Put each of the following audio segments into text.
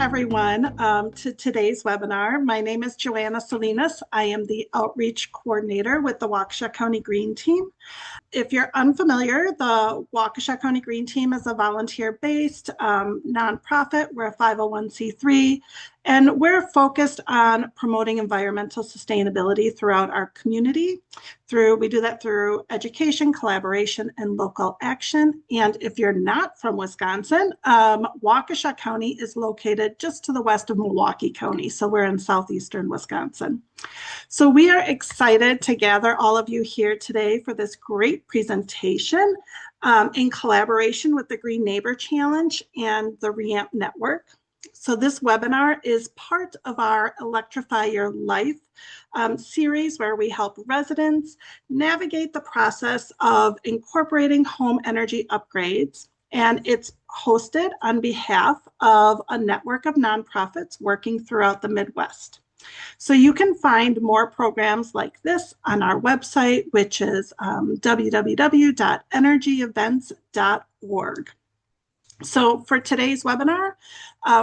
everyone to today's webinar. My name is Joanna Salinas. I am the Outreach Coordinator with the Waukesha County Green Team. If you're unfamiliar, the Waukesha County Green Team is a volunteer-based nonprofit. We're a 501c3, and we're focused on promoting environmental sustainability throughout our community. We do that through education, collaboration, and local action. And if you're not from Wisconsin, Waukesha County is located just to the west of Milwaukee County. So we're in southeastern Wisconsin. So we are excited to gather all of you here today for this great presentation in collaboration with the Green Neighbor Challenge and the REAMP Network. So this webinar is part of our Electrify Your Life series, where we help residents navigate the process of incorporating home energy upgrades. And it's hosted on behalf of a network of nonprofits working throughout the Midwest. So you can find more programs like this on our website, which is www.energyevents.org. So for today's webinar,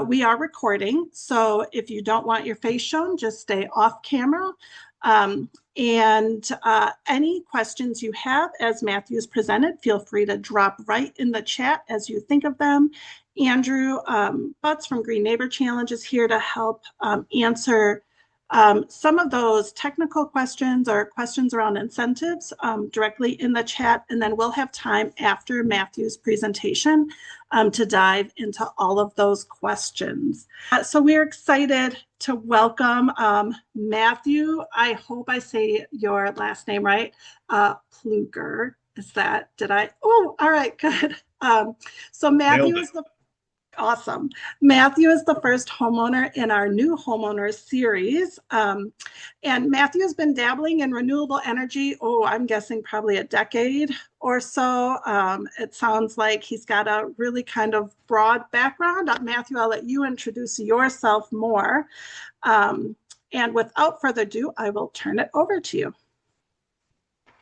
we are recording. So if you don't want your face shown, just stay off camera. Any questions you have as Matthew's presented, feel free to drop right in the chat as you think of them. Andrew Butts from Green Neighbor Challenge is here to help answer some of those technical questions or questions around incentives directly in the chat, and then we'll have time after Matthew's presentation to dive into all of those questions. So we're excited to welcome Matthew. I hope I say your last name right. Ploeger. Oh, all right, good. So Matthew is Awesome. Matthew is the first homeowner in our new homeowners series. And Matthew has been dabbling in renewable energy, I'm guessing probably a decade or so. It sounds like he's got a really kind of broad background. Matthew, I'll let you introduce yourself more. And without further ado, I will turn it over to you.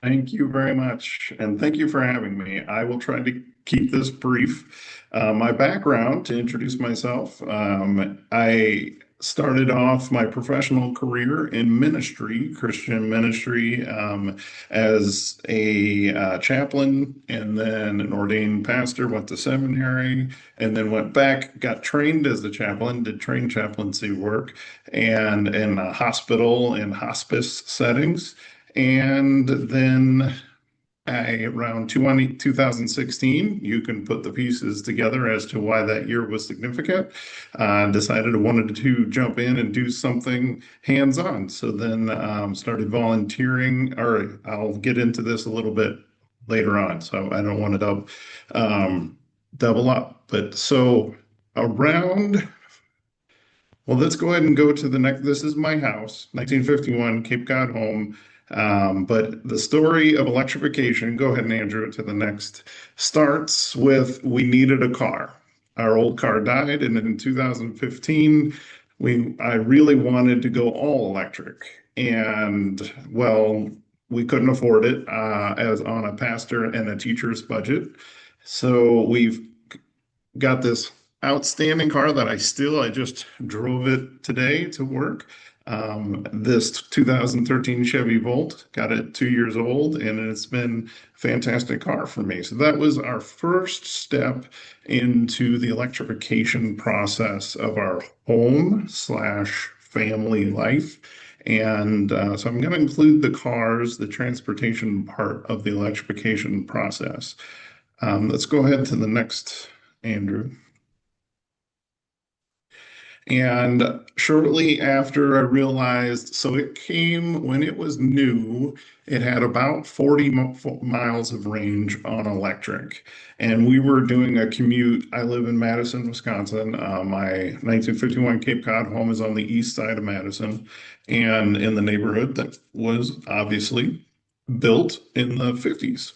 Thank you very much, and thank you for having me. I will try to keep this brief. My background, to introduce myself, I started off my professional career in ministry, Christian ministry, as a chaplain, and then an ordained pastor, went to seminary, and then went back, got trained as a chaplain, did trained chaplaincy work, and in a hospital and hospice settings. And then around 2016, you can put the pieces together as to why that year was significant. Decided I wanted to jump in and do something hands-on. So then started volunteering, or I'll get into this a little bit later on, so I don't want to double up. But so around, well, let's go ahead and go to the next. This is my house, 1951 Cape Cod home. But the story of electrification, go ahead and Andrew, to the next, starts with we needed a car. Our old car died, and in 2015, I really wanted to go all electric. And well, we couldn't afford it as on a pastor and a teacher's budget. So we've got this outstanding car that I just drove it today to work. This 2013 Chevy Volt, got it 2 years old, and it's been a fantastic car for me. So that was our first step into the electrification process of our home/family life. And so I'm going to include the cars, the transportation part of the electrification process. Let's go ahead to the next, Andrew. And shortly after I realized, so it came when it was new, it had about 40 miles of range on electric. And we were doing a commute. I live in Madison, Wisconsin. My 1951 Cape Cod home is on the east side of Madison, and in the neighborhood that was obviously built in the 50s.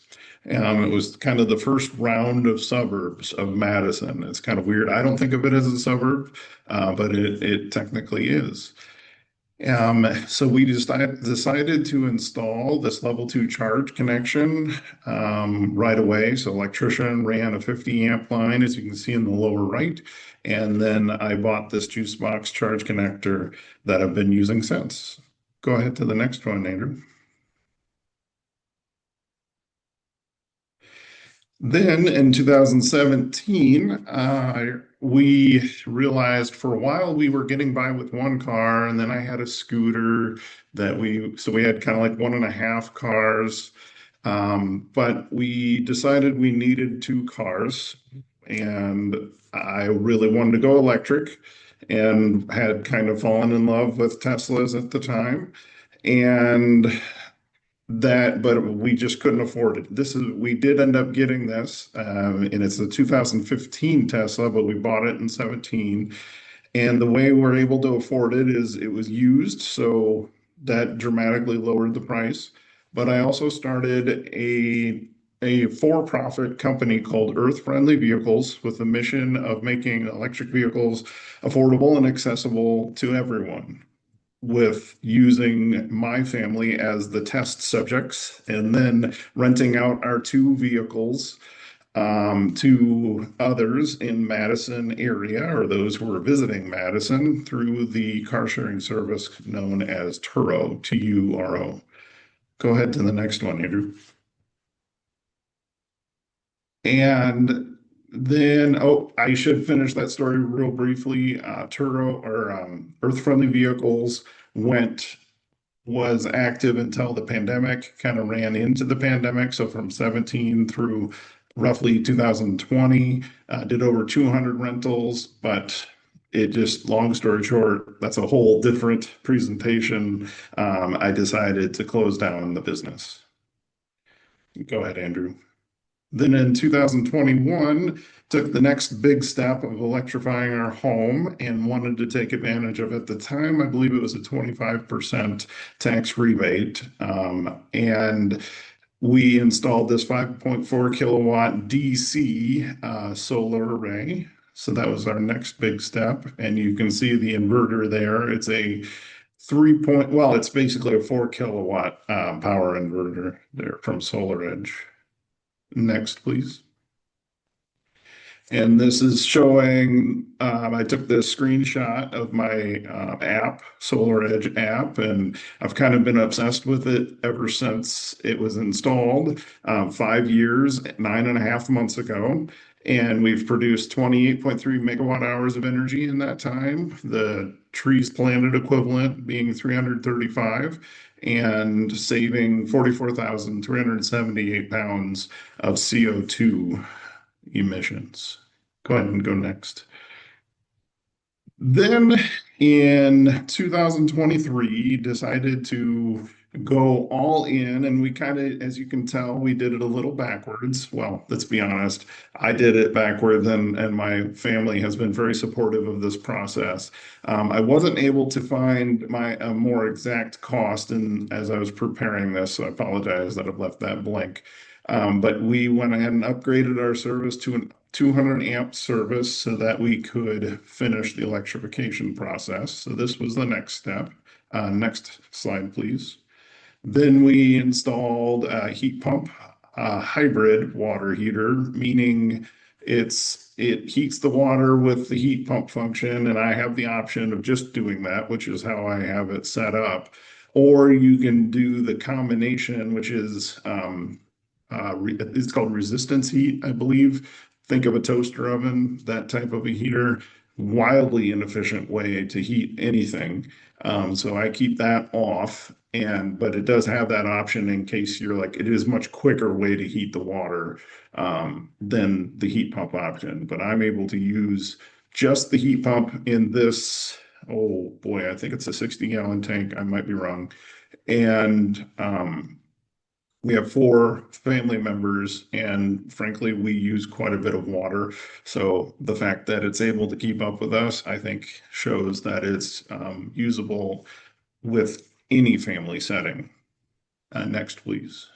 It was kind of the first round of suburbs of Madison. It's kind of weird. I don't think of it as a suburb, but it technically is. So we just decided to install this level 2 charge connection right away. So electrician ran a 50 amp line, as you can see in the lower right. And then I bought this juice box charge connector that I've been using since. Go ahead to the next one, Andrew. Then in 2017, we realized for a while we were getting by with one car, and then I had a scooter so we had kind of like one and a half cars. But we decided we needed two cars, and I really wanted to go electric and had kind of fallen in love with Teslas at the time. And but we just couldn't afford it. We did end up getting this, and it's a 2015 Tesla, but we bought it in 17. And the way we're able to afford it is it was used, so that dramatically lowered the price. But I also started a for-profit company called Earth Friendly Vehicles with the mission of making electric vehicles affordable and accessible to everyone, with using my family as the test subjects and then renting out our two vehicles to others in Madison area, or those who are visiting Madison, through the car sharing service known as Turo, Turo. Go ahead to the next one, Andrew. And then, oh, I should finish that story real briefly. Turo, or Earth Friendly Vehicles, went was active until the pandemic, kind of ran into the pandemic. So from 17 through roughly 2020, did over 200 rentals, but it just, long story short, that's a whole different presentation. I decided to close down the business. Go ahead, Andrew. Then in 2021, took the next big step of electrifying our home and wanted to take advantage of, at the time, I believe it was a 25% tax rebate. And we installed this 5.4 kilowatt DC solar array. So that was our next big step. And you can see the inverter there. It's a it's basically a 4 kilowatt power inverter there from SolarEdge. Next, please. And this is showing, I took this screenshot of my app, SolarEdge app, and I've kind of been obsessed with it ever since it was installed 5 years, 9.5 months ago. And we've produced 28.3 megawatt hours of energy in that time. The trees planted equivalent being 335, and saving 44,378 pounds of CO2 emissions. Go ahead and go next. Then in 2023, decided to go all in, and we kind of, as you can tell, we did it a little backwards. Well, let's be honest, I did it backwards, and my family has been very supportive of this process. I wasn't able to find my more exact cost, and as I was preparing this, so I apologize that I've left that blank. But we went ahead and upgraded our service to an 200 amp service so that we could finish the electrification process. So this was the next step. Next slide, please. Then we installed a heat pump, a hybrid water heater, meaning it heats the water with the heat pump function, and I have the option of just doing that, which is how I have it set up. Or you can do the combination, which is it's called resistance heat, I believe. Think of a toaster oven, that type of a heater. Wildly inefficient way to heat anything. So I keep that off, but it does have that option in case you're like, it is much quicker way to heat the water than the heat pump option. But I'm able to use just the heat pump in this. Oh boy, I think it's a 60-gallon tank. I might be wrong. And we have four family members, and frankly, we use quite a bit of water. So the fact that it's able to keep up with us, I think, shows that it's usable with any family setting. Next, please.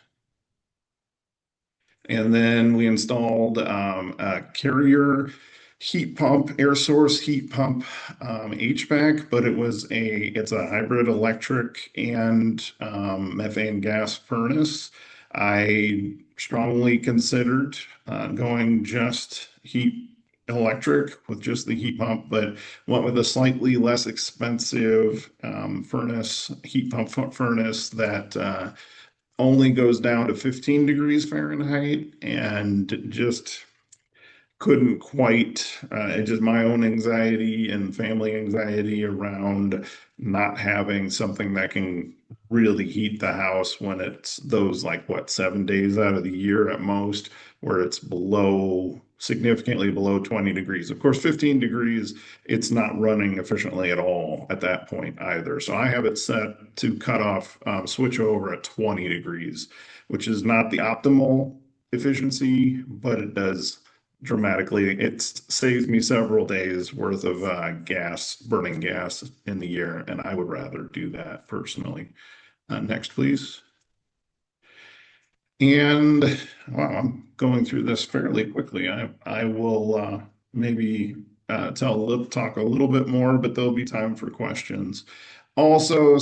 And then we installed a carrier heat pump, air source heat pump, HVAC, but it's a hybrid electric and methane gas furnace. I strongly considered going just heat electric with just the heat pump, but went with a slightly less expensive heat pump furnace that only goes down to 15 degrees Fahrenheit and just couldn't quite, just my own anxiety and family anxiety around not having something that can really heat the house when it's those like what 7 days out of the year at most, where it's significantly below 20 degrees. Of course, 15 degrees, it's not running efficiently at all at that point either. So I have it set to cut off, switch over at 20 degrees, which is not the optimal efficiency, but it does dramatically. It saves me several days worth of burning gas in the year, and I would rather do that personally. Next, please. And wow, I'm going through this fairly quickly. I will maybe talk a little bit more, but there'll be time for questions. Also,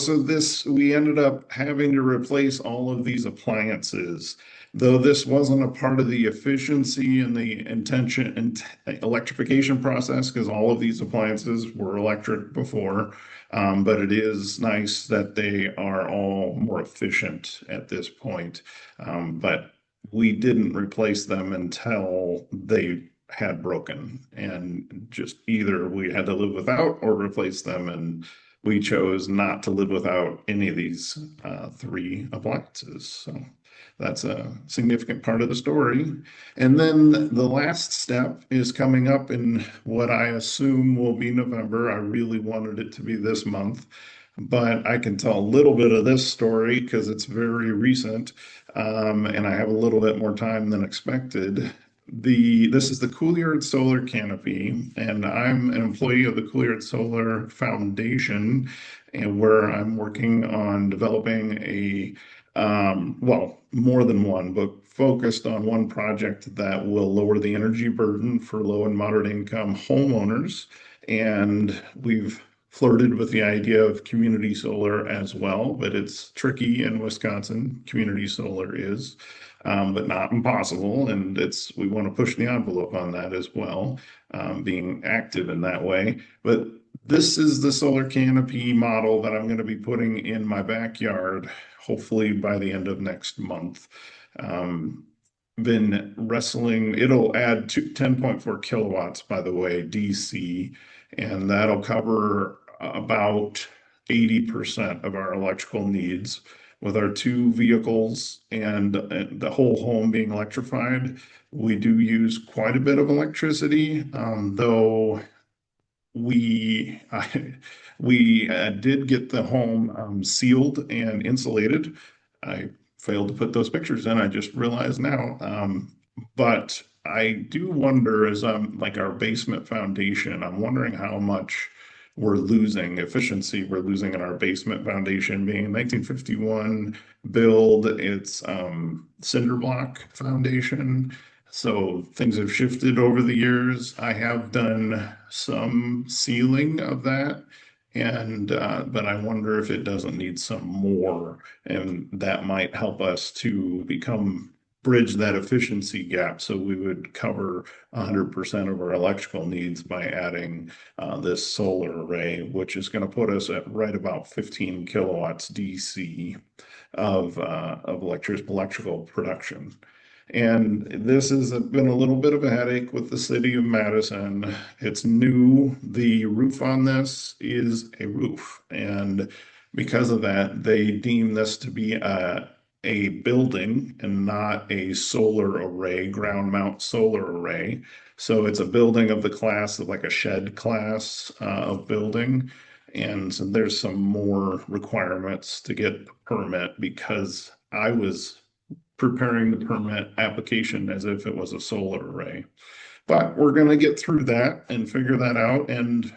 we ended up having to replace all of these appliances, though this wasn't a part of the efficiency and the intention and electrification process, because all of these appliances were electric before. But it is nice that they are all more efficient at this point. But we didn't replace them until they had broken, and just either we had to live without or replace them. And we chose not to live without any of these three appliances. So that's a significant part of the story. And then the last step is coming up in what I assume will be November. I really wanted it to be this month, but I can tell a little bit of this story because it's very recent, and I have a little bit more time than expected. This is the Cooleyard Solar Canopy, and I'm an employee of the Cooleyard Solar Foundation, and where I'm working on developing more than one, but focused on one project that will lower the energy burden for low and moderate income homeowners. And we've flirted with the idea of community solar as well, but it's tricky in Wisconsin. Community solar is, but not impossible. And we want to push the envelope on that as well, being active in that way. But this is the solar canopy model that I'm going to be putting in my backyard, hopefully by the end of next month. Been wrestling, it'll add 10.4 kilowatts, by the way, DC, and that'll cover about 80% of our electrical needs. With our two vehicles and the whole home being electrified, we do use quite a bit of electricity, though we did get the home sealed and insulated. I failed to put those pictures in, I just realized now. But I do wonder, as like our basement foundation, I'm wondering how much efficiency we're losing in our basement foundation, being a 1951 build. It's cinder block foundation. So things have shifted over the years. I have done some sealing of that, and but I wonder if it doesn't need some more, and that might help us to bridge that efficiency gap. So we would cover 100% of our electrical needs by adding this solar array, which is going to put us at right about 15 kilowatts DC of electrical production. And this has been a little bit of a headache with the city of Madison. It's new. The roof on this is a roof. And because of that, they deem this to be a building and not a solar array, ground mount solar array. So it's a building of the class of like a shed class of building. And so there's some more requirements to get the permit, because I was preparing the permit application as if it was a solar array. But we're going to get through that and figure that out. And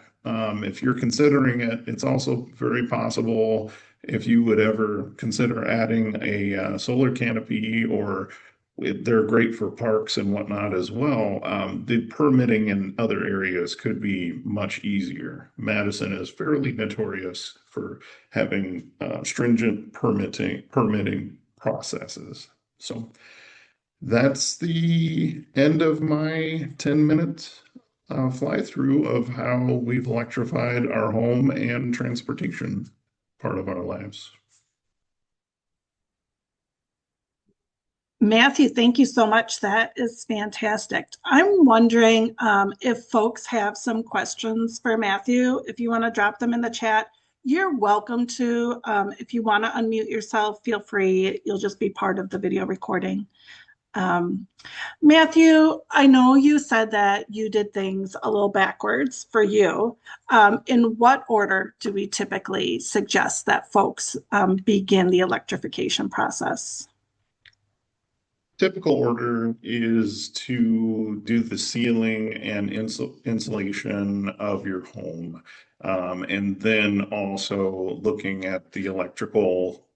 if you're considering it, it's also very possible, if you would ever consider adding a solar canopy or they're great for parks and whatnot as well. The permitting in other areas could be much easier. Madison is fairly notorious for having stringent permitting processes. So that's the end of my 10-minute fly through of how we've electrified our home and transportation part of our lives. Matthew, thank you so much. That is fantastic. I'm wondering if folks have some questions for Matthew. If you want to drop them in the chat, you're welcome to. If you want to unmute yourself, feel free. You'll just be part of the video recording. Matthew, I know you said that you did things a little backwards for you. In what order do we typically suggest that folks begin the electrification process? Typical order is to do the ceiling and insulation of your home. And then also looking at the electrical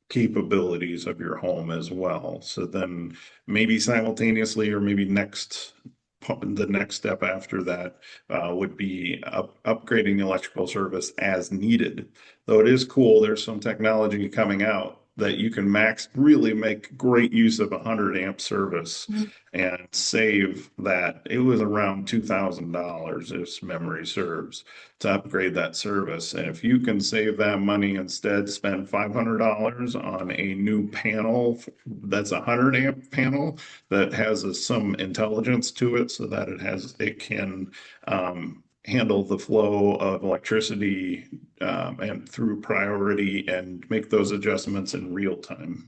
capabilities of your home as well. So then maybe simultaneously or maybe the next step after that would be upgrading the electrical service as needed. Though it is cool, there's some technology coming out that you can really make great use of 100 amp service and save that. It was around $2,000 if memory serves to upgrade that service. And if you can save that money, instead spend $500 on a new panel that's a 100 amp panel that has some intelligence to it so that it can handle the flow of electricity and through priority and make those adjustments in real time.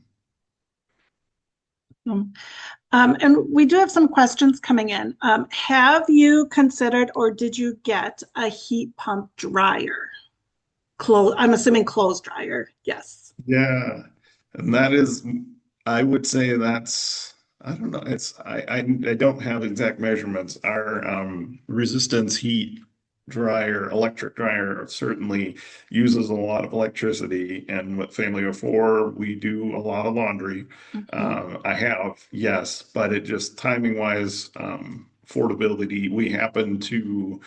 And we do have some questions coming in. Have you considered or did you get a heat pump dryer? I'm assuming clothes dryer. Yes. Yeah, and that is, I would say that's, I don't know, I don't have exact measurements. Our resistance heat electric dryer certainly uses a lot of electricity. And with family of four, we do a lot of laundry. I have, yes, but it just timing wise, affordability, we happen to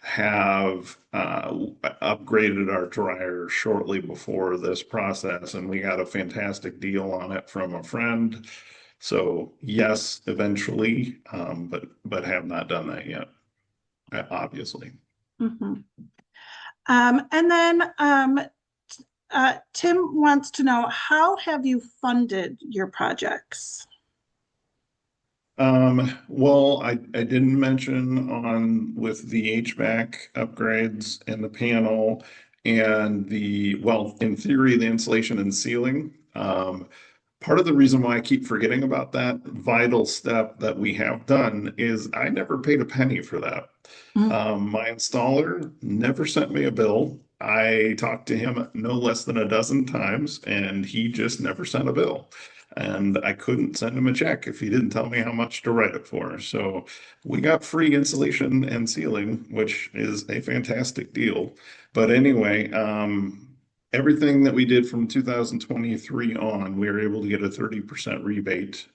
have upgraded our dryer shortly before this process, and we got a fantastic deal on it from a friend. So yes, eventually, but have not done that yet, obviously. And then Tim wants to know, how have you funded your projects? Well, I didn't mention with the HVAC upgrades and the panel and in theory, the insulation and ceiling. Part of the reason why I keep forgetting about that vital step that we have done is I never paid a penny for that. My installer never sent me a bill. I talked to him no less than a dozen times, and he just never sent a bill. And I couldn't send him a check if he didn't tell me how much to write it for. So we got free insulation and ceiling, which is a fantastic deal. But anyway, everything that we did from 2023 on, we were able to get a 30% rebate,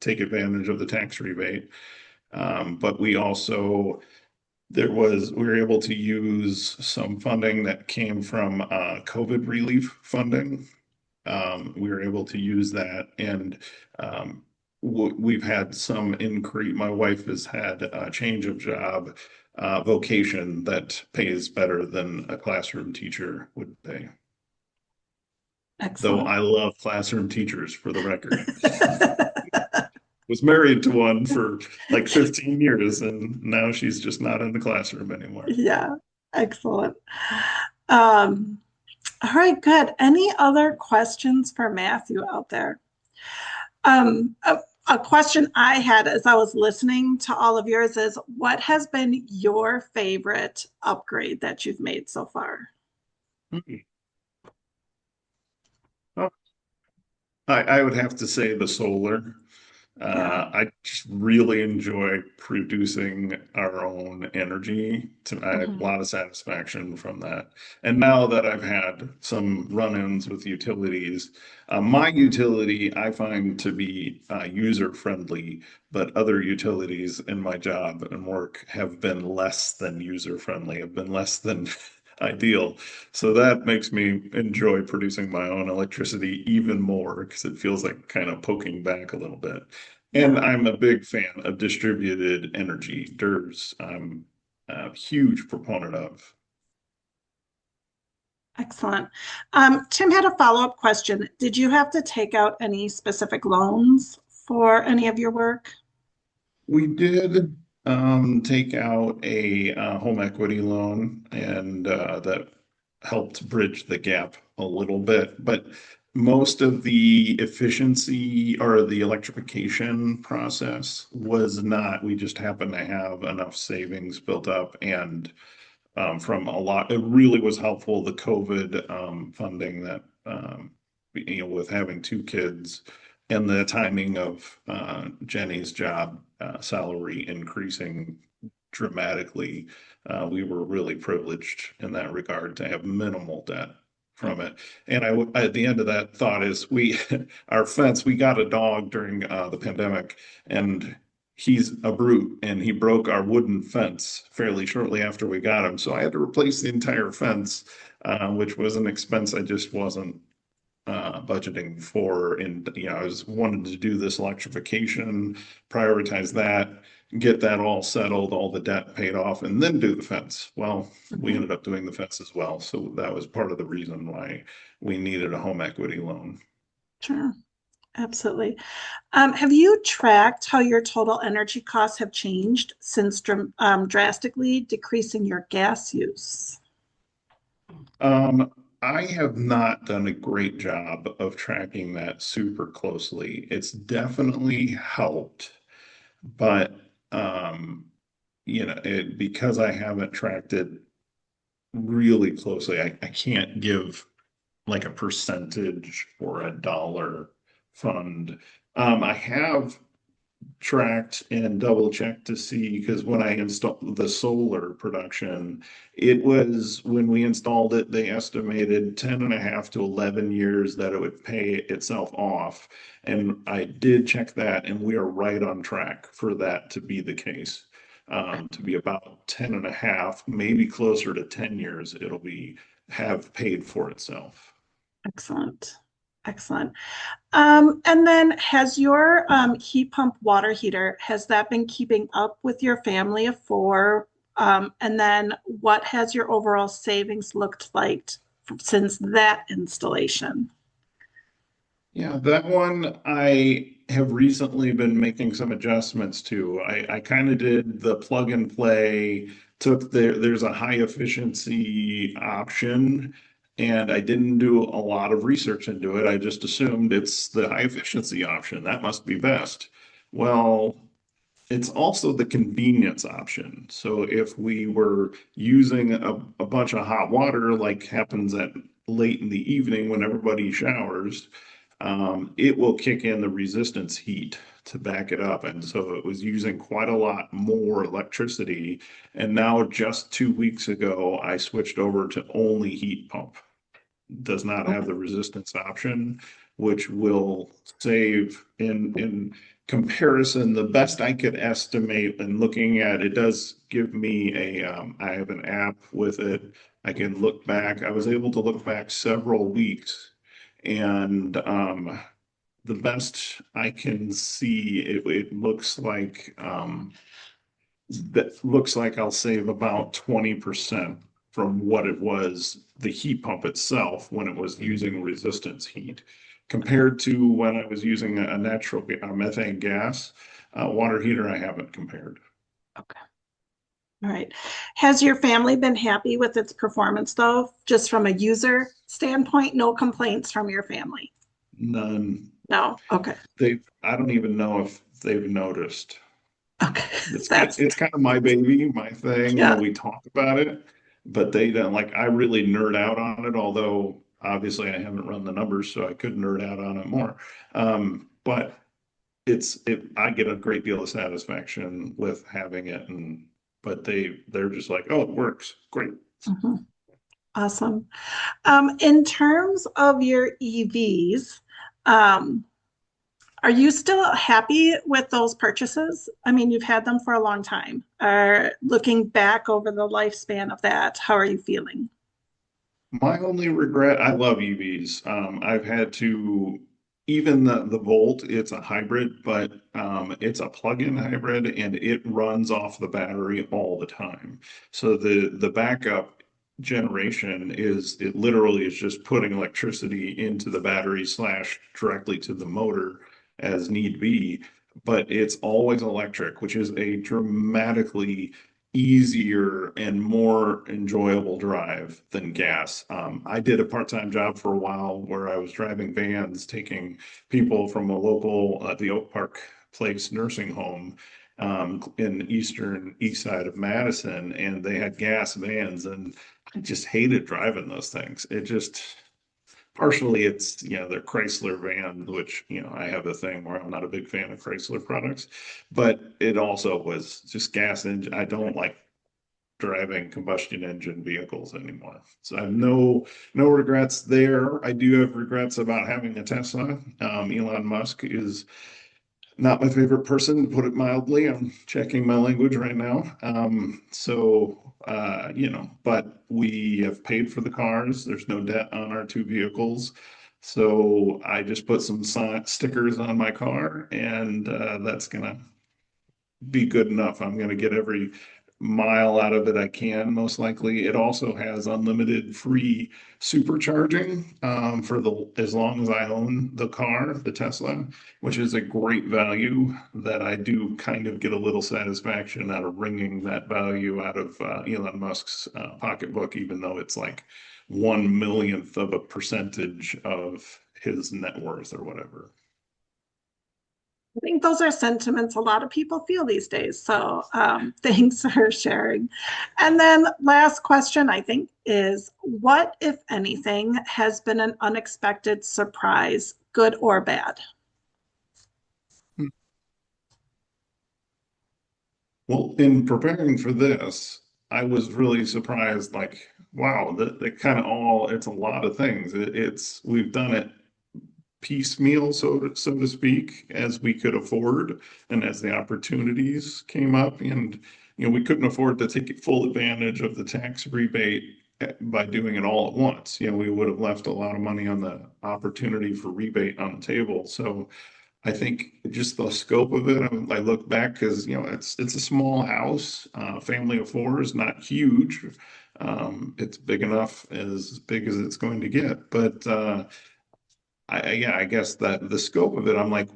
take advantage of the tax rebate. But we were able to use some funding that came from COVID relief funding. We were able to use that, and we've had some increase. My wife has had a change of job, vocation that pays better than a classroom teacher would pay. Excellent. Though I love classroom teachers, for the record. Was married to one for like 15 years, and now she's just not in the classroom anymore. Yeah, excellent. All right, good. Any other questions for Matthew out there? A question I had as I was listening to all of yours is, what has been your favorite upgrade that you've made so far? Oh, I would have to say the solar. Yeah. I just really enjoy producing our own energy. I have a Mhm. lot of satisfaction from that. And now that I've had some run-ins with utilities, my utility I find to be user-friendly, but other utilities in my job and work have been less than user-friendly, have been less than ideal. So that makes me enjoy producing my own electricity even more because it feels like kind of poking back a little bit. And Yeah. I'm a big fan of distributed energy, DERS. I'm a huge proponent of. Excellent. Tim had a follow-up question. Did you have to take out any specific loans for any of your work? We did take out a home equity loan, and that helped bridge the gap a little bit. But most of the efficiency or the electrification process was not. We just happened to have enough savings built up, and from a lot. It really was helpful, the COVID funding that, with having two kids and the timing of Jenny's job salary increasing dramatically. We were really privileged in that regard to have minimal debt from it. And at the end of that thought is our fence, we got a dog during the pandemic, and he's a brute and he broke our wooden fence fairly shortly after we got him. So I had to replace the entire fence, which was an expense I just wasn't budgeting for. And, I was wanted to do this electrification, prioritize that, get that all settled, all the debt paid off, and then do the fence. Well, we Mhm. ended up doing the fence as well. So that was part of the reason why we needed a home equity loan. Sure, absolutely. Have you tracked how your total energy costs have changed since drastically decreasing your gas use? Um, I have not done a great job of tracking that super closely. It's definitely helped, but because I haven't tracked it really closely, I can't give like a percentage or a dollar fund. I have tracked and double checked to see, because when I installed the solar production, it was when we installed it, they estimated 10 and a half to 11 years that it would pay itself off. And I did check that, and we are right on track for that to be the case. To be about 10 and a half, maybe closer to 10 years, it'll be have paid for itself. Excellent. Excellent. And then has your heat pump water heater, has that been keeping up with your family of four? And then what has your overall savings looked like since that installation? Yeah, that one I have recently been making some adjustments to. I kind of did the plug and play, there's a high efficiency option, and I didn't do a lot of research into it. I just assumed it's the high efficiency option. That must be best. Well, it's also the convenience option. So if we were using a bunch of hot water, like happens at late in the evening when everybody showers, it will kick in the resistance heat to back it up. And so it was using quite a lot more electricity. And now, just 2 weeks ago, I switched over to only heat pump. Does not have Okay. the resistance option, which will save in comparison. The best I could estimate, and looking at it does give me I have an app with it. I can look back. I was able to look back several weeks, and the best I can see, it looks like that looks like I'll save about 20% from what it was, the heat pump itself, when it was using resistance heat, compared to when I was using a natural methane gas water heater. I haven't compared. Okay. All right. Has your family been happy with its performance, though, just from a user standpoint? No complaints from your family? None. No? Okay. I don't even know if they've noticed. Okay. It's kind That's, it's kind of my baby, my thing. yeah. We talk about it, but they don't like. I really nerd out on it, although obviously I haven't run the numbers, so I could nerd out on it more. But I get a great deal of satisfaction with having it, but they're just like, oh, it works. Great. Mhm. Awesome. In terms of your EVs, um, are you still happy with those purchases? I mean, you've had them for a long time. Looking back over the lifespan of that, how are you feeling? My only regret, I love EVs. I've had to, even the Volt, it's a hybrid, but it's a plug-in hybrid and it runs off the battery all the time. So the backup generation it literally is just putting electricity into the battery slash directly to the motor as need be, but it's always electric, which is a dramatically easier and more enjoyable drive than gas. I did a part-time job for a while where I was driving vans, taking people from a local, the Oak Park Place nursing home in east side of Madison, and they had gas vans, and I just hated driving those things. It just partially it's they're Chrysler vans, which I have a thing where I'm not a big fan of Chrysler products, but it also was just gas engine. I don't like driving combustion engine vehicles anymore. So I have no regrets there. I do have regrets about having a Tesla. Elon Musk is not my favorite person, to put it mildly. I'm checking my language right now. But we have paid for the cars. There's no debt on our two vehicles. So I just put some stickers on my car, and that's gonna be good enough. I'm going to get every mile out of it I can, most likely. It also has unlimited free supercharging for as long as I own the car, the Tesla, which is a great value that I do kind of get a little satisfaction out of wringing that value out of Elon Musk's pocketbook, even though it's like 1/1,000,000th of a percentage of his net worth or whatever. I think those are sentiments a lot of people feel these days. So thanks for sharing. And then last question, I think, is what, if anything, has been an unexpected surprise, good or bad? Well, in preparing for this, I was really surprised, like, wow, that kind of it's a lot of things. We've done it piecemeal, so to speak, as we could afford and as the opportunities came up. And, we couldn't afford to take full advantage of the tax rebate by doing it all at once. We would have left a lot of money on the opportunity for rebate on the table. So I think just the scope of it, I look back because, it's a small house, family of four is not huge. It's big enough, as big as it's going to get. But I guess that the scope of it, I'm like,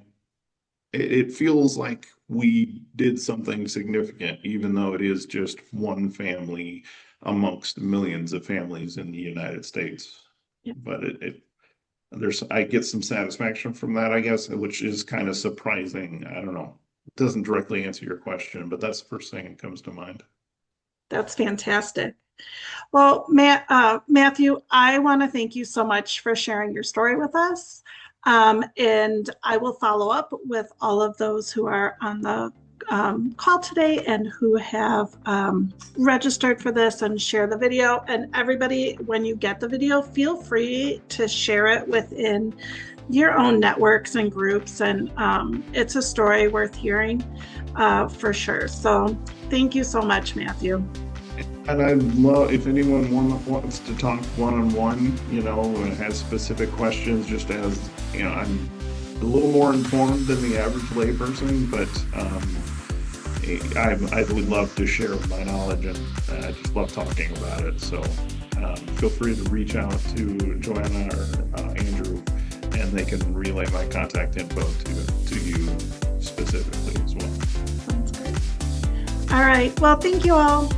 it feels like we did something significant, even though it is just one family amongst millions of families in the United States. Yeah, But I get some satisfaction from that, I guess, which is kind of surprising. I don't know. It doesn't directly answer your question, but that's the first thing that comes to mind. that's fantastic. Well, Matthew, I want to thank you so much for sharing your story with us. And I will follow up with all of those who are on the call today and who have registered for this and share the video. And everybody, when you get the video, feel free to share it within your own networks and groups. And it's a story worth hearing for sure. So thank you so much, Matthew. And I'd love if anyone wants to talk one-on-one, and has specific questions, just as, I'm a little more informed than the average layperson, but I would love to share my knowledge, and I just love talking about it. So feel free to reach out to Joanna or Andrew, and they can relay my contact info to you specifically as well. Sounds good. All right. Well, thank you all.